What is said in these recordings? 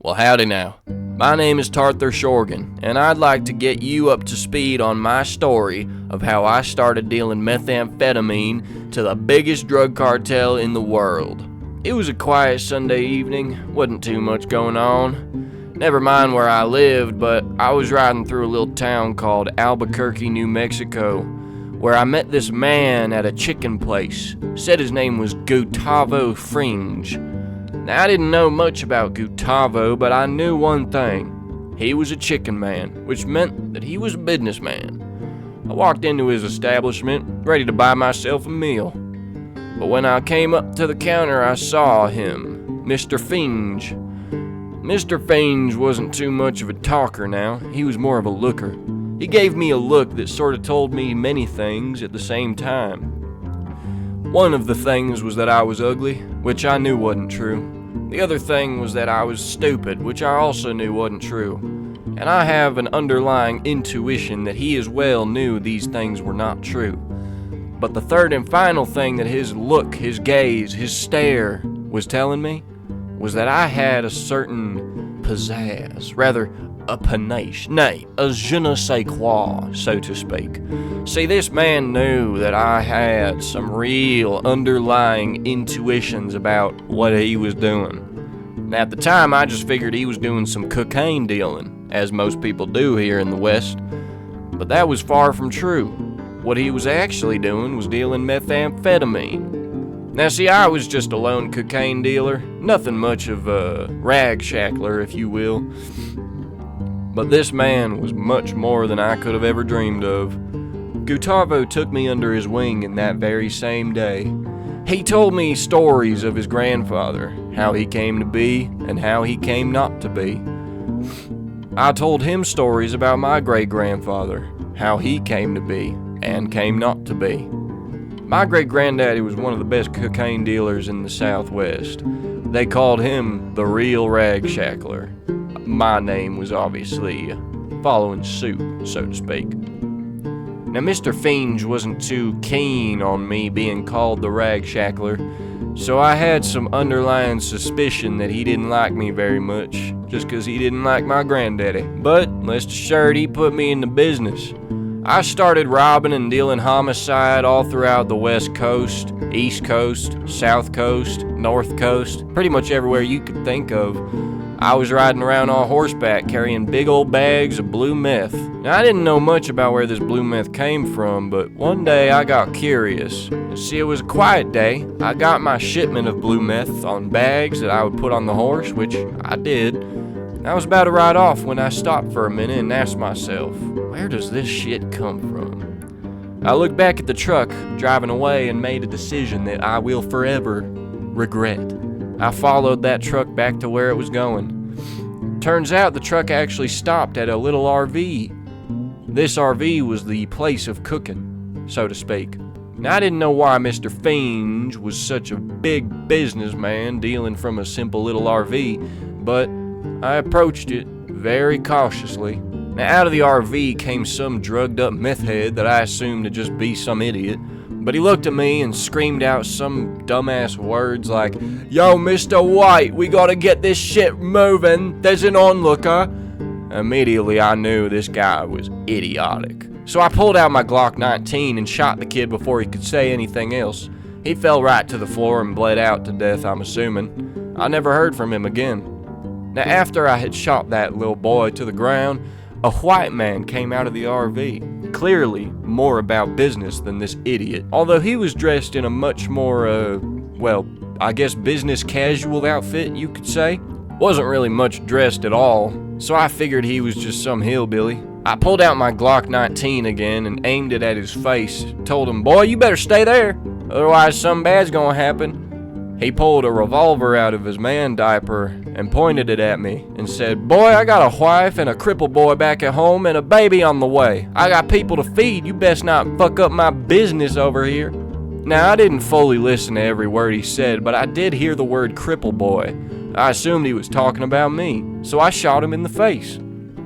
Well, howdy now. My name is Tarthur Shorgan, and I'd like to get you up to speed on my story of how I started dealing methamphetamine to the biggest drug cartel in the world. It was a quiet Sunday evening, wasn't too much going on. Never mind where I lived, but I was riding through a little town called Albuquerque, New Mexico, where I met this man at a chicken place. Said his name was Gustavo Fringe. Now, I didn't know much about Gustavo, but I knew one thing. He was a chicken man, which meant that he was a businessman. I walked into his establishment, ready to buy myself a meal. But when I came up to the counter, I saw him, Mr. Fringe. Mr. Fringe wasn't too much of a talker now, he was more of a looker. He gave me a look that sort of told me many things at the same time. One of the things was that I was ugly, which I knew wasn't true. The other thing was that I was stupid, which I also knew wasn't true. And I have an underlying intuition that he as well knew these things were not true. But the third and final thing that his look, his gaze, his stare was telling me was that I had a certain pizzazz, rather a panache, nay, a je ne sais quoi, so to speak. See, this man knew that I had some real underlying intuitions about what he was doing. Now, at the time, I just figured he was doing some cocaine dealing, as most people do here in the West. But that was far from true. What he was actually doing was dealing methamphetamine. Now, see, I was just a lone cocaine dealer, nothing much of a rag shackler, if you will. But this man was much more than I could have ever dreamed of. Gustavo took me under his wing in that very same day. He told me stories of his grandfather, how he came to be and how he came not to be. I told him stories about my great-grandfather, how he came to be and came not to be. My great-granddaddy was one of the best cocaine dealers in the Southwest. They called him the real rag shackler. My name was obviously following suit, so to speak. Now, Mr. Fringe wasn't too keen on me being called the rag shackler, so I had some underlying suspicion that he didn't like me very much, just 'cause he didn't like my granddaddy. But, rest assured, he put me in the business. I started robbing and dealing homicide all throughout the West Coast, East Coast, South Coast, North Coast, pretty much everywhere you could think of. I was riding around on horseback carrying big old bags of blue meth. Now, I didn't know much about where this blue meth came from, but one day I got curious. See, it was a quiet day. I got my shipment of blue meth on bags that I would put on the horse, which I did. I was about to ride off when I stopped for a minute and asked myself, where does this shit come from? I looked back at the truck driving away and made a decision that I will forever regret. I followed that truck back to where it was going. Turns out the truck actually stopped at a little RV. This RV was the place of cooking, so to speak. Now, I didn't know why Mr. Fringe was such a big businessman dealing from a simple little RV, but I approached it very cautiously. Now, out of the RV came some drugged up meth head that I assumed to just be some idiot. But he looked at me and screamed out some dumbass words like, "Yo, Mr. White, we gotta get this shit moving, there's an onlooker." Immediately I knew this guy was idiotic. So I pulled out my Glock 19 and shot the kid before he could say anything else. He fell right to the floor and bled out to death, I'm assuming. I never heard from him again. Now, after I had shot that little boy to the ground, a white man came out of the RV. Clearly more about business than this idiot. Although he was dressed in a much more, I guess business casual outfit, you could say. Wasn't really much dressed at all, so I figured he was just some hillbilly. I pulled out my Glock 19 again and aimed it at his face. Told him, "Boy, you better stay there, otherwise something bad's gonna happen." He pulled a revolver out of his man diaper and pointed it at me and said, "Boy, I got a wife and a crippled boy back at home and a baby on the way. I got people to feed. You best not fuck up my business over here." Now, I didn't fully listen to every word he said, but I did hear the word cripple boy. I assumed he was talking about me, so I shot him in the face.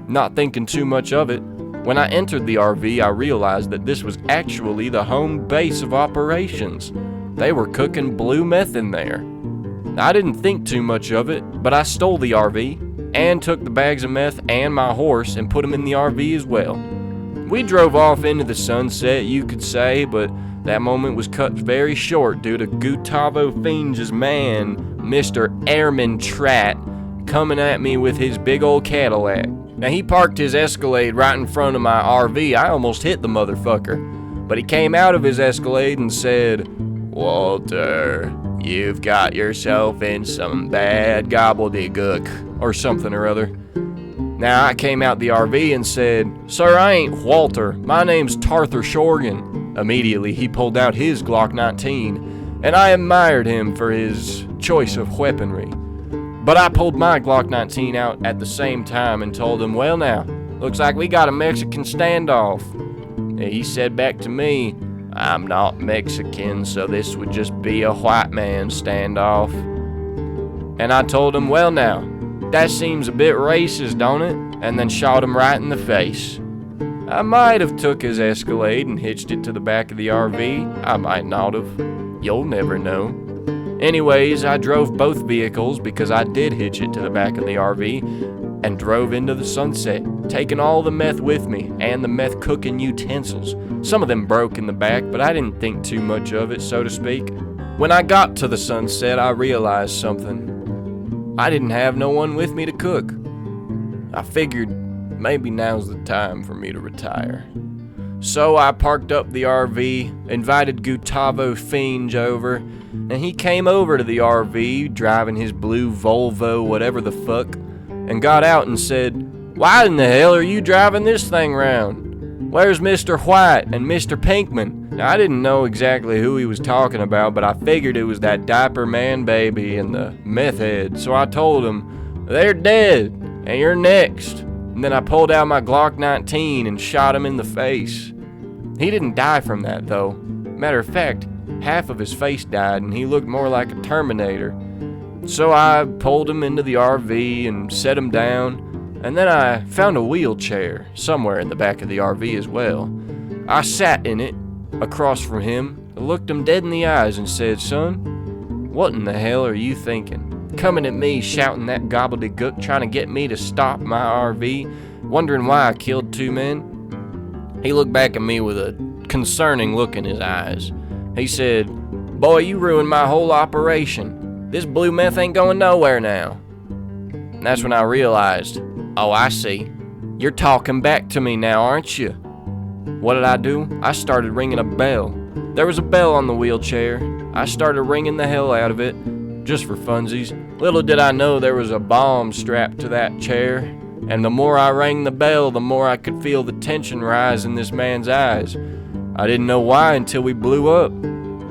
Not thinking too much of it. When I entered the RV, I realized that this was actually the home base of operations. They were cooking blue meth in there. I didn't think too much of it, but I stole the RV and took the bags of meth and my horse and put them in the RV as well. We drove off into the sunset, you could say, but that moment was cut very short due to Gustavo Finge's man, Mr. Airman Tratt, coming at me with his big old Cadillac. Now, he parked his Escalade right in front of my RV. I almost hit the motherfucker. But he came out of his Escalade and said, "Walter, you've got yourself in some bad gobbledygook," or something or other. Now, I came out the RV and said, "Sir, I ain't Walter. My name's Tarthur Shorgan." Immediately, he pulled out his Glock 19, and I admired him for his choice of weaponry. But I pulled my Glock 19 out at the same time and told him, "Well now, looks like we got a Mexican standoff." And he said back to me, "I'm not Mexican, so this would just be a white man standoff." And I told him, "Well now, that seems a bit racist, don't it?" And then shot him right in the face. I might have took his Escalade and hitched it to the back of the RV. I might not have. You'll never know. Anyways, I drove both vehicles because I did hitch it to the back of the RV and drove into the sunset, taking all the meth with me and the meth cooking utensils. Some of them broke in the back, but I didn't think too much of it, so to speak. When I got to the sunset, I realized something. I didn't have no one with me to cook. I figured maybe now's the time for me to retire. So I parked up the RV, invited Gustavo Finge over, and he came over to the RV, driving his blue Volvo, whatever the fuck, and got out and said, "Why in the hell are you driving this thing round? Where's Mr. White and Mr. Pinkman?" Now, I didn't know exactly who he was talking about, but I figured it was that diaper man baby and the meth head, so I told him, "They're dead, and you're next." And then I pulled out my Glock 19 and shot him in the face. He didn't die from that, though. Matter of fact, half of his face died, and he looked more like a Terminator. So I pulled him into the RV and set him down, and then I found a wheelchair somewhere in the back of the RV as well. I sat in it, across from him, looked him dead in the eyes and said, "Son, what in the hell are you thinking? Coming at me shouting that gobbledygook, trying to get me to stop my RV, wondering why I killed 2 men?" He looked back at me with a concerning look in his eyes. He said, "Boy, you ruined my whole operation. This blue meth ain't going nowhere now." And that's when I realized, oh, I see. You're talking back to me now, aren't you? What did I do? I started ringing a bell. There was a bell on the wheelchair. I started ringing the hell out of it, just for funsies. Little did I know there was a bomb strapped to that chair. And the more I rang the bell, the more I could feel the tension rise in this man's eyes. I didn't know why until we blew up.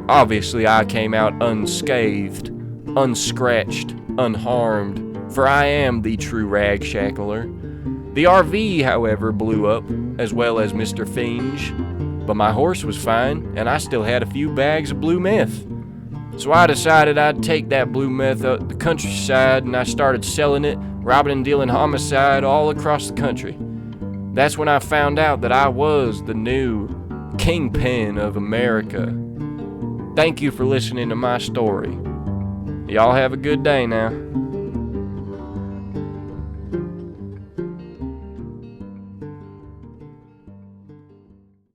Obviously, I came out unscathed, unscratched, unharmed, for I am the true rag shackler. The RV, however, blew up, as well as Mr. Finge, but my horse was fine, and I still had a few bags of blue meth. So I decided I'd take that blue meth up the countryside, and I started selling it, robbing and dealing homicide all across the country. That's when I found out that I was the new kingpin of America. Thank you for listening to my story. Y'all have a good day now.